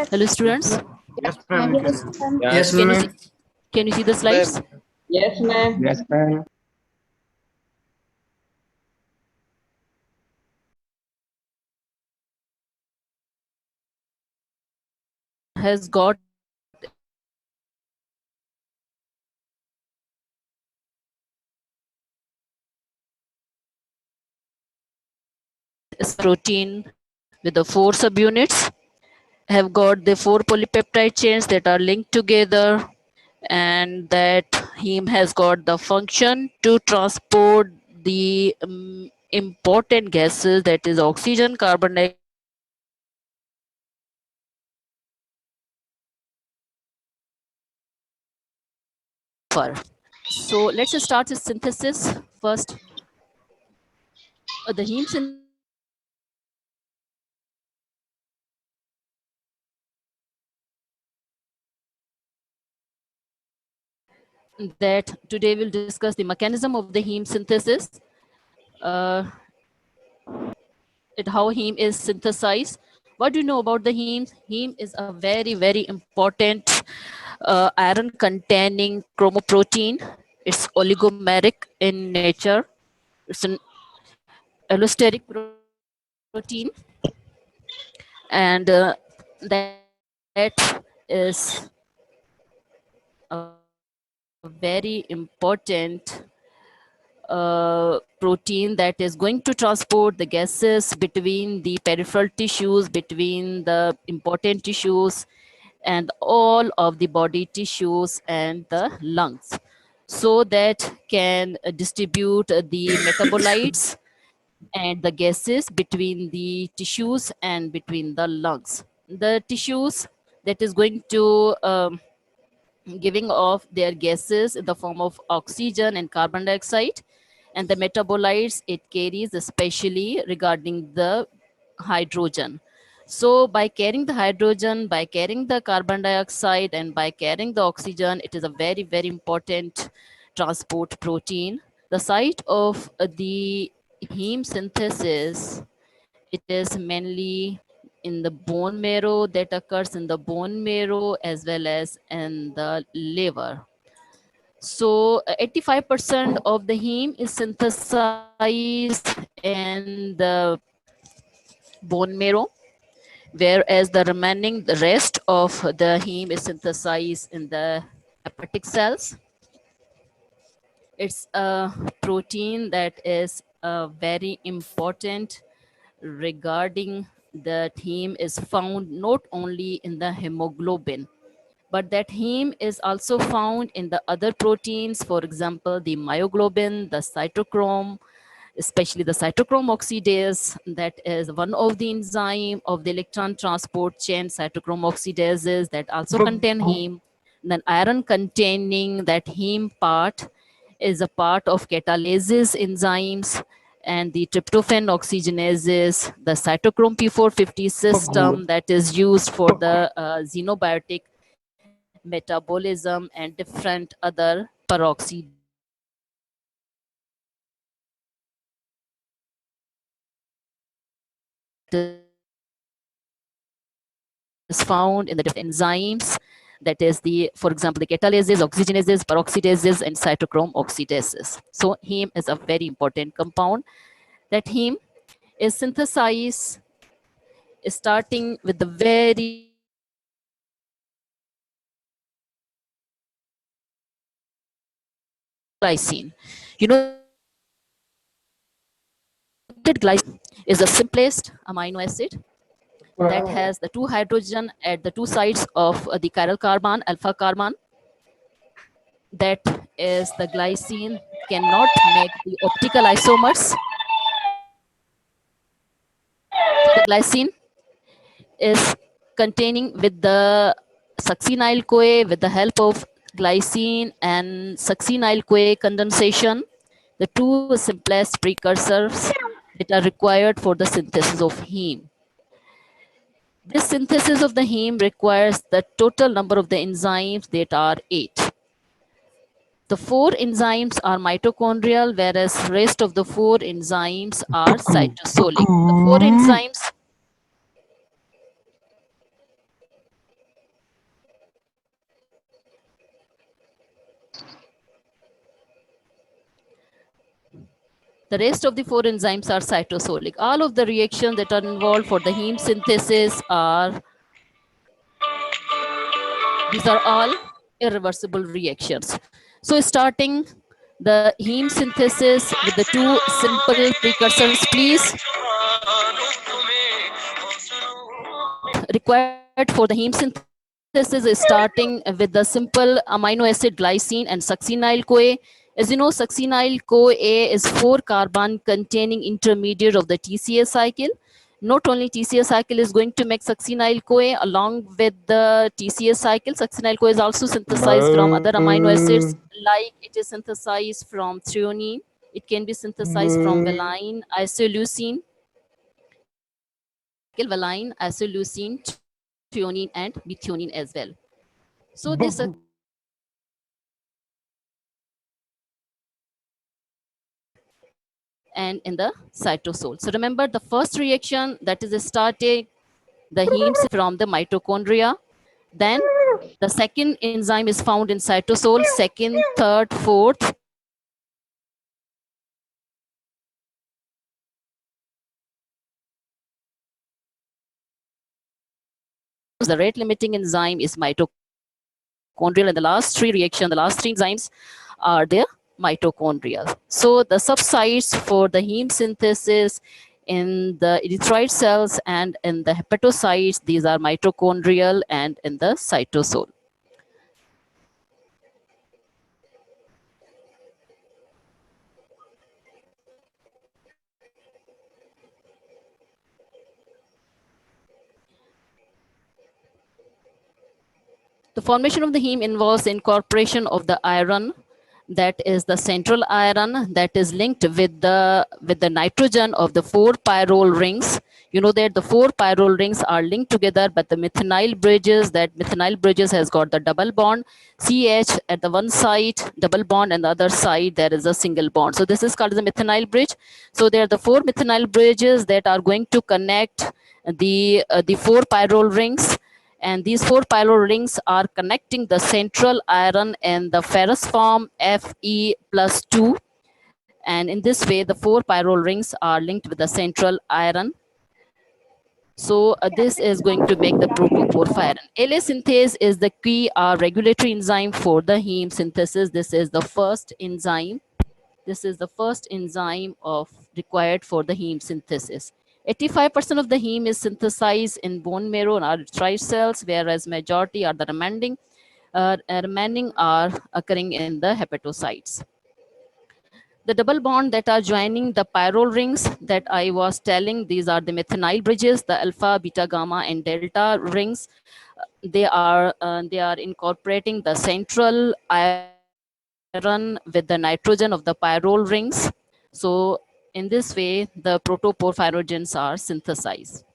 Hello, students. Yes, ma'am. We can. Yes, Can you ma'am. see? Can you see the Ma'am. slides? Yes, ma'am. Yes, ma'am. Has got protein with the four subunits. Have got the four polypeptide chains that are linked together, and that heme has got the function to transport the important gases, that is oxygen, carbon dioxide, sulfur. So let's start with synthesis first. The heme that today we'll discuss the mechanism of the heme synthesis, uh, how heme is synthesized. What do you know about the heme? Heme is a very, very important iron containing chromoprotein. It's oligomeric in nature. It's an allosteric protein, and that is a very important protein that is going to transport the gases between the peripheral tissues, between the important tissues, and all of the body tissues and the lungs, so that can distribute the metabolites and the gases between the tissues and between the lungs. The tissues that is going to giving off their gases in the form of oxygen and carbon dioxide, and the metabolites it carries, especially regarding the hydrogen. So by carrying the hydrogen, by carrying the carbon dioxide, and by carrying the oxygen, it is a very, very important transport protein. The site of the heme synthesis, it is mainly in the bone marrow, that occurs in the bone marrow as well as in the liver. So 85% of the heme is synthesized in the bone marrow, whereas the rest of the heme is synthesized in the hepatic cells. It's a protein that is very important regarding the heme is found not only in the hemoglobin, but that heme is also found in the other proteins, for example, the myoglobin, the cytochrome, especially the cytochrome oxidase, that is one of the enzyme of the electron transport chain, cytochrome oxidases, that also contain heme. Then iron containing that heme part is a part of catalases enzymes, and the tryptophan oxygenases, the cytochrome P450 system that is used for the xenobiotic metabolism, and different other peroxidases is found in the different enzymes, that is the, for example, the catalases, oxygenases, peroxidases, and cytochrome oxidases. So heme is a very important compound. That heme is synthesized starting with the very glycine. You know that glycine is the simplest amino acid that has the two hydrogen at the two sides of the chiral carbon, alpha carbon. That is the glycine cannot make the optical isomers. So the glycine is containing with the succinyl CoA, with the help of glycine and succinyl CoA condensation, the two simplest precursors that are required for the synthesis of heme. This synthesis of the heme requires the total number of the enzymes, that are 8. The 4 enzymes are mitochondrial, whereas rest of the 4 enzymes are cytosolic. The 4 enzymes The rest of the four enzymes are cytosolic. All of the reactions that are involved for the heme synthesis are, these are all irreversible reactions. So starting the heme synthesis with the two simple precursors, please. Required for the heme synthesis is starting with the simple amino acid glycine and succinyl CoA. As you know, succinyl CoA is 4-carbon containing intermediate of the TCA cycle. Not only TCA cycle is going to make succinyl CoA, along with the TCA cycle, succinyl CoA is also synthesized from other amino acids, like it is synthesized from threonine. It can be synthesized from valine, isoleucine, valine, isoleucine, threonine, and methionine as well. So this and in the cytosol. So remember the first reaction that is starting the heme from the mitochondria. Then the second enzyme is found in cytosol, second, third, fourth. The rate limiting enzyme is mitochondrial, and the last three reactions, the last three enzymes are the mitochondria. So the subsites for the heme synthesis in the erythroid cells and in the hepatocytes, these are mitochondrial, and in the cytosol. The formation of the heme involves the incorporation of the iron, that is the central iron, that is linked with the nitrogen of the 4 pyrrole rings. You know that the 4 pyrrole rings are linked together, but the methynyl bridges, that methynyl bridges has got the double bond, CH at the one side, double bond, and the other side there is a single bond. So this is called the methynyl bridge. So there are the 4 methynyl bridges that are going to connect the 4 pyrrole rings, and these 4 pyrrole rings are connecting the central iron in the ferrous form Fe plus 2, and in this way the 4 pyrrole rings are linked with the central iron. So this is going to make the protoporphyrin. ALA synthase is the key regulatory enzyme for the heme synthesis. This is the first enzyme. This is the first enzyme of required for the heme synthesis. 85% of the heme is synthesized in bone marrow and erythroid cells, whereas majority are the remaining are occurring in the hepatocytes. The double bond that are joining the pyrrole rings that I was telling, these are the methynyl bridges, the alpha, beta, gamma, and delta rings. They are incorporating the central iron with the nitrogen of the pyrrole rings. So in this way, the protoporphyrinogens are synthesized.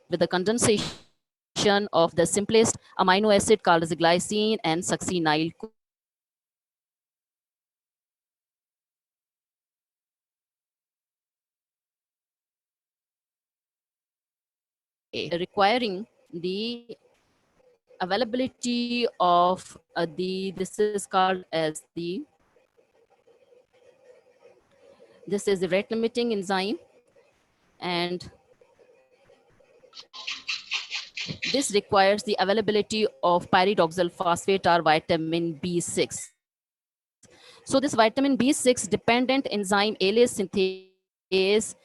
With the condensation of the simplest amino acid called as glycine and succinyl requiring the availability of this is called as this is the rate limiting enzyme, and this requires the availability of pyridoxal phosphate or vitamin B6. So this vitamin B6 dependent enzyme ALA synthase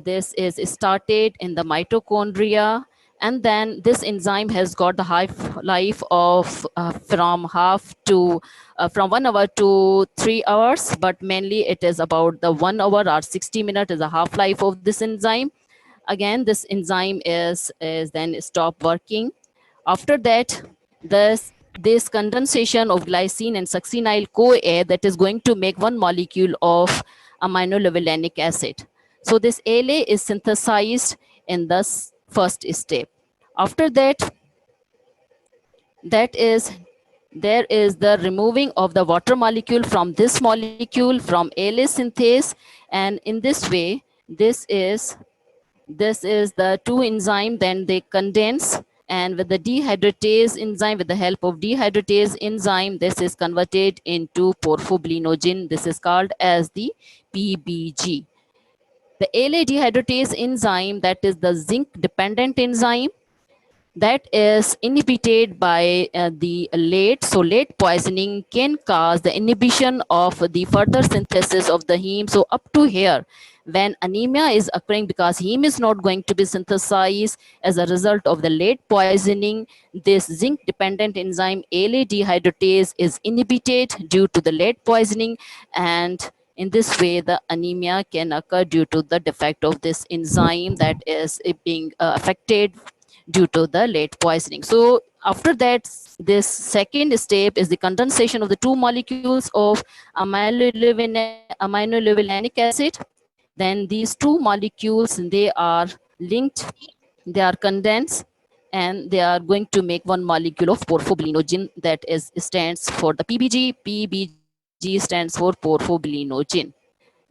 this is started in the mitochondria, and then this enzyme has got the half life of from 1 hour to 3 hours, but mainly it is about the 1 hour or 60 minutes is a half life of this enzyme. Again, this enzyme is then stop working. After that, this condensation of glycine and succinyl CoA that is going to make one molecule of aminolevulinic acid. So this ALA is synthesized in the first step. After that, there is the removing of the water molecule from this molecule from ALA synthase, and in this way, this is This is the two enzyme, then they condense, and with the dehydratase enzyme, with the help of dehydratase enzyme, this is converted into porphoblinogen. This is called as the PBG. The ALA dehydratase enzyme, that is the zinc dependent enzyme, that is inhibited by the lead. So lead poisoning can cause the inhibition of the further synthesis of the heme. So up to here, when anemia is occurring because heme is not going to be synthesized as a result of the lead poisoning, this zinc dependent enzyme ALA dehydratase is inhibited due to the lead poisoning, and in this way the anemia can occur due to the defect of this enzyme that is being affected due to the lead poisoning. So after that, this second step is the condensation of the two molecules of aminolevulinic acid. Then these two molecules, they are linked, they are condensed, and they are going to make one molecule of porphoblinogen, that is stands for the PBG. PBG stands for porphoblinogen.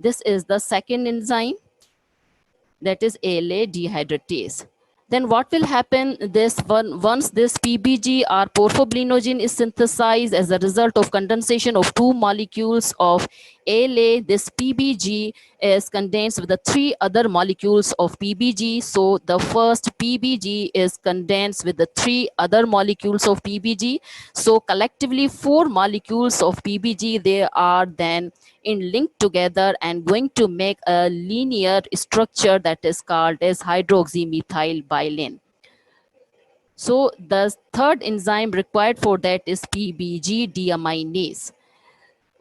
This is the second enzyme, that is ALA dehydratase. Then what will happen this one, once this PBG or porphoblinogen is synthesized as a result of condensation of two molecules of ALA, this PBG is condensed with the three other molecules of PBG. So the first PBG is condensed with the three other molecules of PBG. So collectively four molecules of PBG, they are then in link together and going to make a linear structure that is called as hydroxymethylbilane. So the third enzyme required for that is PBG deaminase.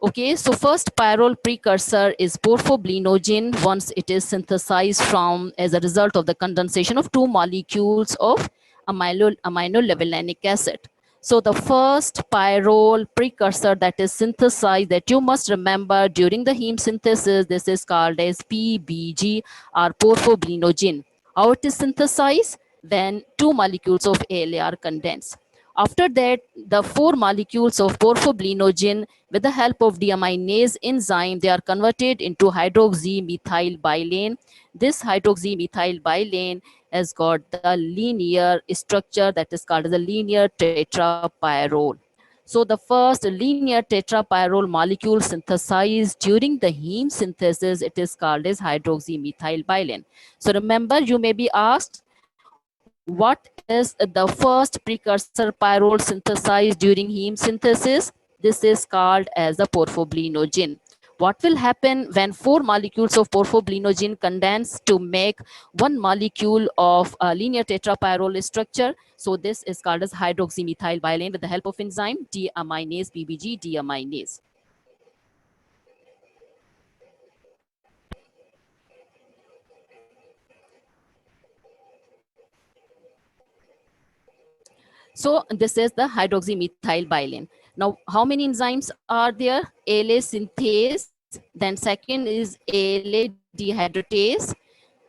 Okay, so first pyrrole precursor is porphoblinogen once it is synthesized from as a result of the condensation of two molecules of aminolevulinic acid. So the first pyrrole precursor that is synthesized, that you must remember during the heme synthesis, this is called as PBG or porphoblinogen. How it is synthesized? When two molecules of ALA are condensed. After that, the four molecules of porphoblinogen, with the help of deaminase enzyme, they are converted into hydroxymethylbilane. This hydroxymethylbilane has got the linear structure that is called as a linear tetrapyrrole. So the first linear tetrapyrrole molecule synthesized during the heme synthesis, it is called as hydroxymethylbilane. So remember, you may be asked, what is the first precursor pyrrole synthesized during heme synthesis? This is called as the porphoblinogen. What will happen when four molecules of porphoblinogen condense to make one molecule of a linear tetrapyrrole structure? So this is called as hydroxymethylbilane with the help of enzyme deaminase, PBG deaminase. So this is the hydroxymethylbilane. Now, how many enzymes are there? ALA synthase, then second is ALA dehydratase,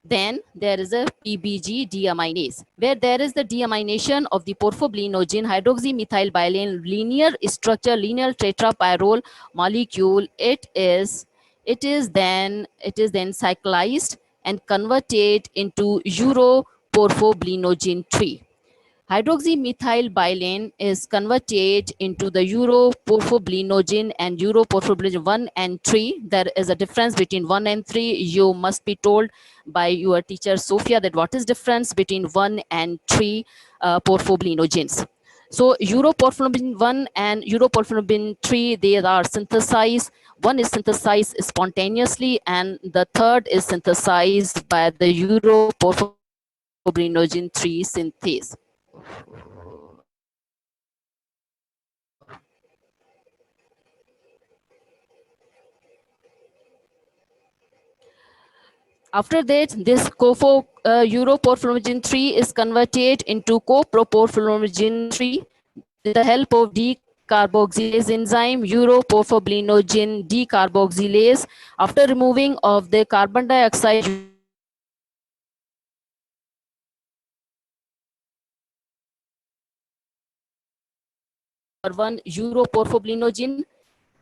then there is a PBG deaminase, where there is the deamination of the porphoblinogen hydroxymethylbilane linear structure, linear tetrapyrrole molecule. It is then cyclized and converted into uroporphoblinogen 3. Hydroxymethylbilane is converted into the uroporphoblinogen and uroporphoblinogen 1 and 3. There is a difference between 1 and 3. You must be told by your teacher Sophia that what is difference between 1 and 3 porphoblinogens. So uroporphoblinogen 1 and uroporphoblinogen 3, they are synthesized. One is synthesized spontaneously and the third is synthesized by the uroporphoblinogen 3 synthase. After that, this uroporphoblinogen 3 is converted into coproporphoblinogen 3 with the help of decarboxylase enzyme, uroporphoblinogen decarboxylase. After removing of the carbon dioxide, one uroporphoblinogen,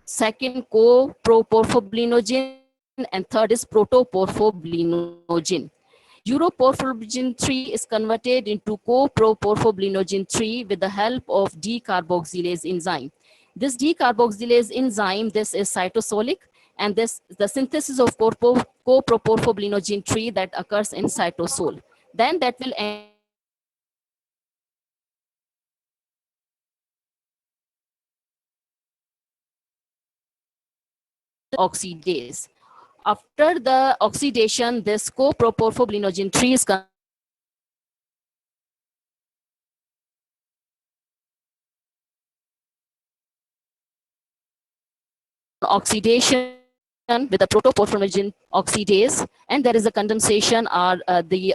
second coproporphoblinogen, and third is protoporphoblinogen. Uroporphorin 3 is converted into coproporphoblinogen 3 with the help of decarboxylase enzyme. This decarboxylase enzyme, this is cytosolic, and this the synthesis of coproporphoblinogen 3 that occurs in cytosol. Then that will enter into protoporphoblinogen 3 oxidase. After the oxidation, this coproporphoblinogen 3 is converted into protoporphoblinogen 3 on oxidation with the protoporphyrin oxidase, and there is a condensation or the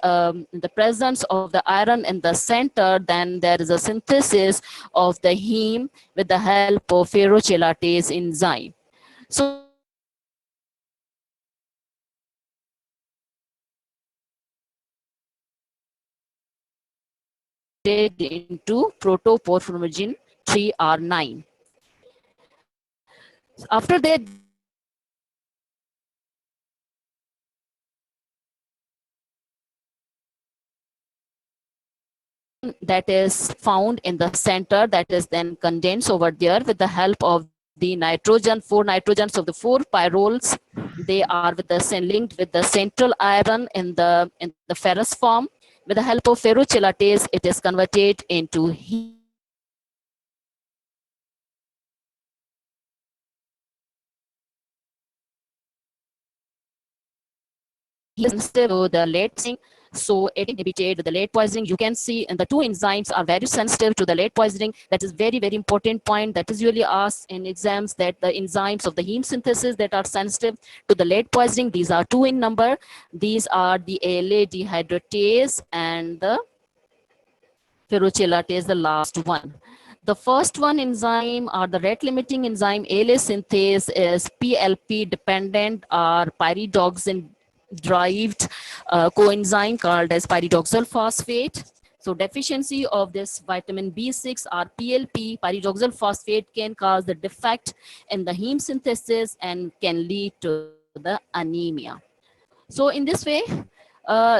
presence of the iron in the center. Then there is a synthesis of the heme with the help of ferrochelatase enzyme. So this coproporphoblinogen 3 converted into protoporphyrin 3R9. After that, there is a iron that is found in the center, that is then condensed over there with the help of the nitrogen, 4 nitrogens of the 4 pyrols. They are with the linked with the central iron in the ferrous form. With the help of ferrochelatase, it is converted into heme. Sensitive to the lead poisoning, so it inhibited the lead poisoning. You can see, and the two enzymes are very sensitive to the lead poisoning. That is very, very important point that is usually asked in exams, that the enzymes of the heme synthesis that are sensitive to the lead poisoning, these are two in number. These are the ALA dehydratase and the ferrochelatase, the last one. The first one enzyme, or the rate limiting enzyme ALA synthase, is PLP dependent or pyridoxine derived coenzyme called as pyridoxal phosphate. So deficiency of this vitamin B6 or PLP, pyridoxal phosphate, can cause the defect in the heme synthesis and can lead to the anemia. So in this way,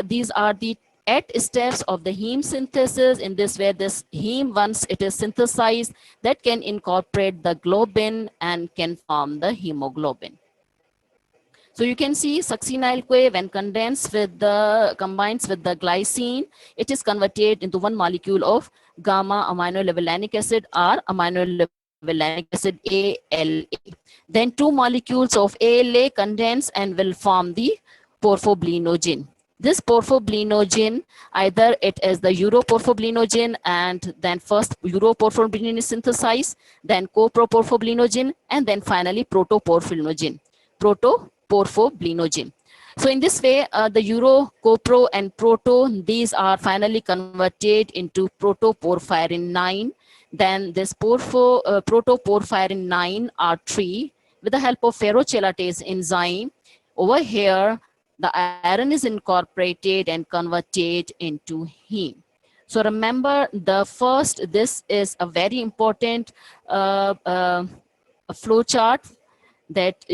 these are the 8 steps of the heme synthesis. In this way, this heme, once it is synthesized, that can incorporate the globin and can form the hemoglobin. So you can see succinyl-CoA, when condensed with the combines with the glycine, it is converted into one molecule of gamma aminolevulanic acid or aminolevulanic acid ALA. Then 2 molecules of ALA condense and will form the porphoblinogen. This porphoblinogen, either it is the uroporphoblinogen, and then first uroporphoblinogen is synthesized, then coproporphoblinogen, and then finally protoporphoblinogen. Protoporphoblinogen. So in this way, the uro, copro, and proto, these are finally converted into protoporphyrin 9. Then this protoporphyrin 9 R3, with the help of ferrochelatase enzyme, over here, the iron is incorporated and converted into heme. So remember, the first, this is a very important flow chart that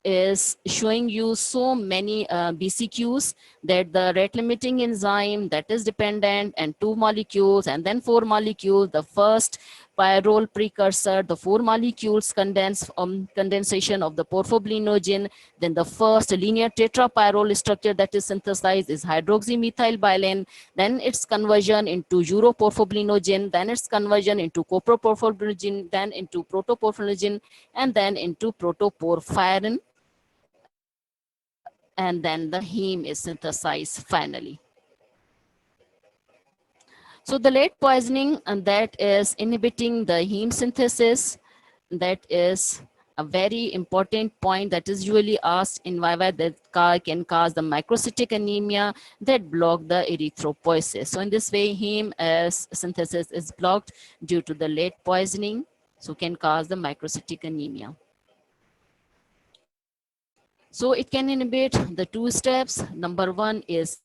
is showing you so many BCQs, that the rate limiting enzyme that is dependent, and 2 molecules, and then 4 molecules, the first pyrrole precursor, the 4 molecules condensation of the porphoblinogen, then the first linear tetrapyrrole structure that is synthesized is hydroxymethylbilane, then its conversion into uroporphoblinogen, then its conversion into coproporphoblinogen, then into protoporphoblinogen, and then into protoporphyrin, and then the heme is synthesized finally. So the lead poisoning, and that is inhibiting the heme synthesis, that is a very important point that is usually asked in viva, that can cause the microcytic anemia that block the erythropoiesis. So in this way, heme synthesis is blocked due to the lead poisoning, so can cause the microcytic anemia. So it can inhibit the 2 steps. Number 1 is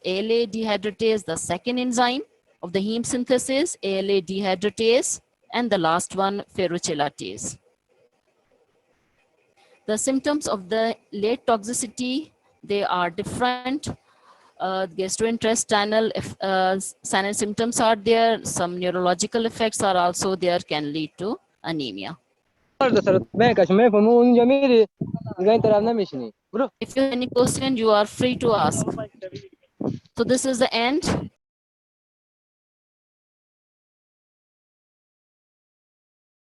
ALA dehydratase, the second enzyme of the heme synthesis, ALA dehydratase, and the last one, ferrochelatase. The symptoms of the lead toxicity, they are different. gastrointestinal if, signs and symptoms are there, some neurological effects are also there, can lead to anemia. If you have any question, you are free to ask. So this is the end